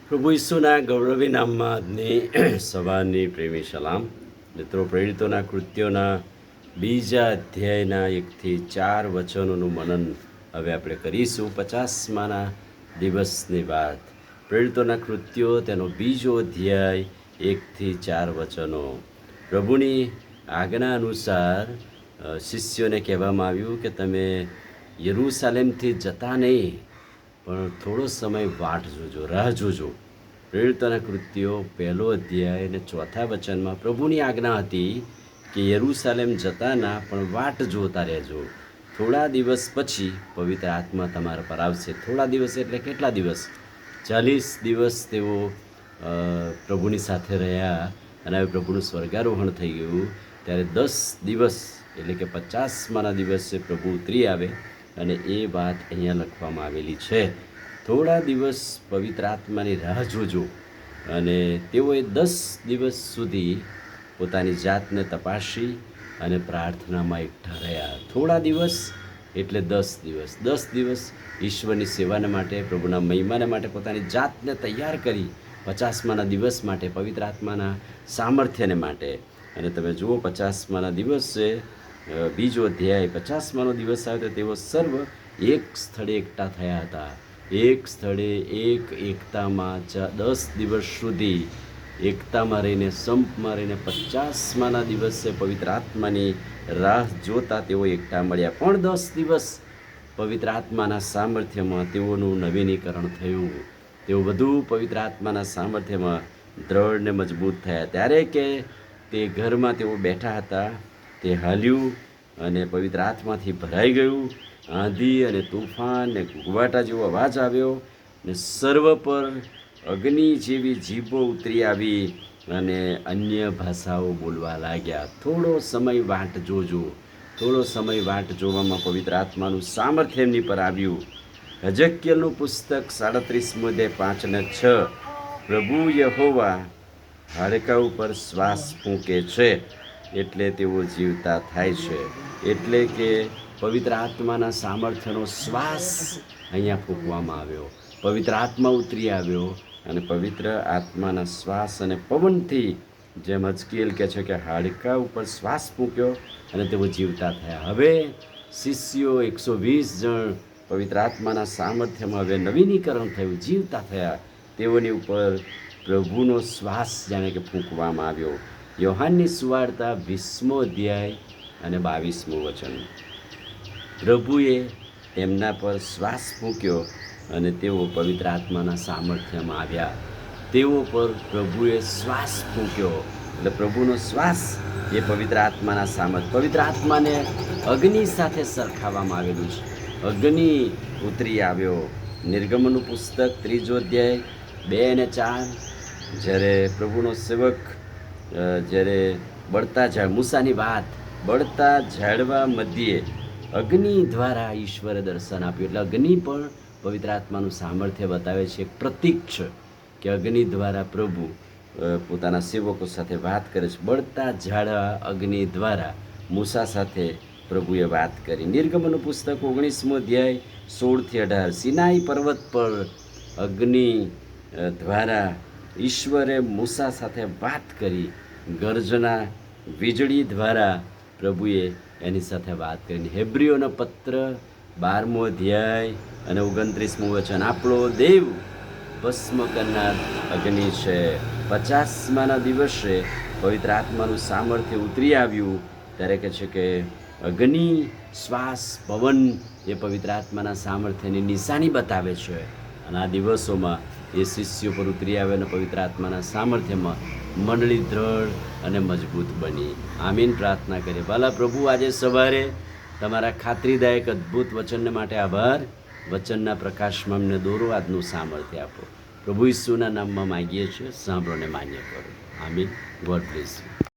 પ્રભુ ઈસુના ગૌરવી નામમાં આજની સવારની પ્રેમી સલામ. મિત્રો, પ્રેરિતોના કૃત્યોના બીજા અધ્યાયના 1-4 વચનોનું મનન હવે આપણે કરીશું. 50માના દિવસની વાત. પ્રેરિતોના કૃત્યો તેનો બીજો અધ્યાય 1-4 વચનો. પ્રભુની આજ્ઞા અનુસાર શિષ્યોને કહેવામાં આવ્યું કે તમે યરૂશાલેમથી જતા નહીં, પણ થોડો સમય વાટ જોજો, રાહ જોજો. પ્રેરિતોના કૃત્યો 1 અધ્યાય અને 4થા વચનમાં પ્રભુની આજ્ઞા હતી કે યરૂશાલેમ જતા ના, પણ વાટ જોતા રહેજો. થોડા દિવસ પછી પવિત્ર આત્મા તમારા પર આવશે. થોડા દિવસ એટલે કેટલા દિવસ? 40 દિવસ તેઓ પ્રભુની સાથે રહ્યા અને હવે પ્રભુનું સ્વર્ગારોહણ થઈ ગયું. ત્યારે 10 દિવસ એટલે કે 50માના દિવસે પ્રભુ ઉતરી આવે અને એ વાત અહીંયા લખવામાં આવેલી છે. થોડા દિવસ પવિત્ર આત્માની રાહ જોજો. અને તેઓએ 10 દિવસ સુધી પોતાની જાતને તપાસી અને પ્રાર્થનામાં એકઠા રહ્યા. થોડા દિવસ એટલે 10 દિવસ. 10 દિવસ ઈશ્વરની સેવાને માટે, પ્રભુના મહિમાને માટે પોતાની જાતને તૈયાર કરી 50માના દિવસ માટે, પવિત્ર આત્માના સામર્થ્યને માટે. અને તમે જુઓ 50માના દિવસે બીજો અધ્યાય 50માનો દિવસ આવે તો તેઓ સર્વ એક સ્થળે એકઠા થયા હતા. એક સ્થળે એકતામાં 10 દિવસ સુધી એકતામાં રહીને, સંપમાં રહીને 50માના દિવસે પવિત્ર આત્માની રાહ જોતા તેઓ એકઠા મળ્યા. પણ 10 દિવસ પવિત્ર આત્માના સામર્થ્યમાં તેઓનું નવીનીકરણ થયું. તેઓ વધુ પવિત્ર આત્માના સામર્થ્યમાં દ્રઢ ને મજબૂત થયા. ત્યારે કે તે ઘરમાં તેઓ બેઠા હતા તે હાલ્યું અને પવિત્ર આત્માથી ભરાઈ ગયું. આંધી અને તોફાન ને ઘૂઘવાટા જેવો અવાજ આવ્યો ને સર્વ પર અગ્નિ જેવી જીભો ઉતરી આવી અને અન્ય ભાષાઓ બોલવા લાગ્યા. થોડો સમય વાટ જોજો. થોડો સમય વાટ જોવામાં પવિત્ર આત્માનું સામર્થ્ય એમની પર આવ્યું. હજક્યલનું પુસ્તક 37:5-6. પ્રભુ યહોવા હાડકા ઉપર શ્વાસ ફૂંકે છે એટલે તેઓ જીવતા થાય છે. એટલે કે પવિત્ર આત્માના સામર્થ્યનો શ્વાસ અહીંયા ફૂંકવામાં આવ્યો. પવિત્ર આત્મા ઉતરી આવ્યો અને પવિત્ર આત્માના શ્વાસ અને પવનથી, જેમ હજકીએલ કહે છે કે હાડકા ઉપર શ્વાસ ફૂંક્યો અને તેઓ જીવતા થયા. હવે શિષ્યો 120 જણ પવિત્ર આત્માના સામર્થ્યમાં હવે નવીનીકરણ થયું, જીવતા થયા. તેઓની ઉપર પ્રભુનો શ્વાસ જાણે કે ફૂંકવામાં આવ્યો. યોહાનની સુવાર્તા 20મો અધ્યાય અને 22મું વચન. પ્રભુએ તેમના પર શ્વાસ ફૂંક્યો અને તેઓ પવિત્ર આત્માના સામર્થ્યમાં આવ્યા. તેઓ પર પ્રભુએ શ્વાસ ફૂંક્યો એટલે પ્રભુનો શ્વાસ એ પવિત્ર આત્માના સામર્થ્ય. પવિત્ર આત્માને અગ્નિ સાથે સરખાવવામાં આવેલું છે. અગ્નિ ઉતરી આવ્યો. નિર્ગમનનું પુસ્તક 3જો અધ્યાય 2 અને 4. જ્યારે પ્રભુનો સેવક જ્યારે બળતા ઝાડ, મૂસાની વાત, બળતા ઝાડવા મધ્યે અગ્નિ દ્વારા ઈશ્વરે દર્શન આપ્યું. એટલે અગ્નિ પણ પવિત્ર આત્માનું સામર્થ્ય બતાવે છે. એક પ્રતીક છે કે અગ્નિ દ્વારા પ્રભુ પોતાના સેવકો સાથે વાત કરે છે. બળતા ઝાડવા અગ્નિ દ્વારા મૂસા સાથે પ્રભુએ વાત કરી. નિર્ગમનનું પુસ્તક 19મો અધ્યાય 16-18. સિનાઈ પર્વત પર અગ્નિ દ્વારા ઈશ્વરે મૂસા સાથે વાત કરી. ગર્જના વીજળી દ્વારા પ્રભુએ એની સાથે વાત કરીને. હેબ્રીઓનો પત્ર 12મો અધ્યાય અને 29મું વચન. આપણો દેવ ભસ્મ કરનાર અગ્નિ છે. 50માના દિવસે પવિત્ર આત્માનું સામર્થ્ય ઉતરી આવ્યું. ત્યારે કહે છે કે અગ્નિ, શ્વાસ, પવન એ પવિત્ર આત્માના સામર્થ્યની નિશાની બતાવે છે. અને આ દિવસોમાં એ શિષ્યો પર ઉતરી આવે અને પવિત્ર આત્માના સામર્થ્યમાં મંડળી દ્રઢ અને મજબૂત બની. આમીન. પ્રાર્થના કરીએ. ભલા પ્રભુ, આજે સવારે તમારા ખાતરીદાયક અદ્ભુત વચનને માટે આભાર. વચનના પ્રકાશમાં અમને દોરો, આજનું સામર્થ્ય આપો. પ્રભુ ઈસુના નામમાં માગીએ છીએ, સાંભળોને માન્ય કરો. આમીન. God bless you.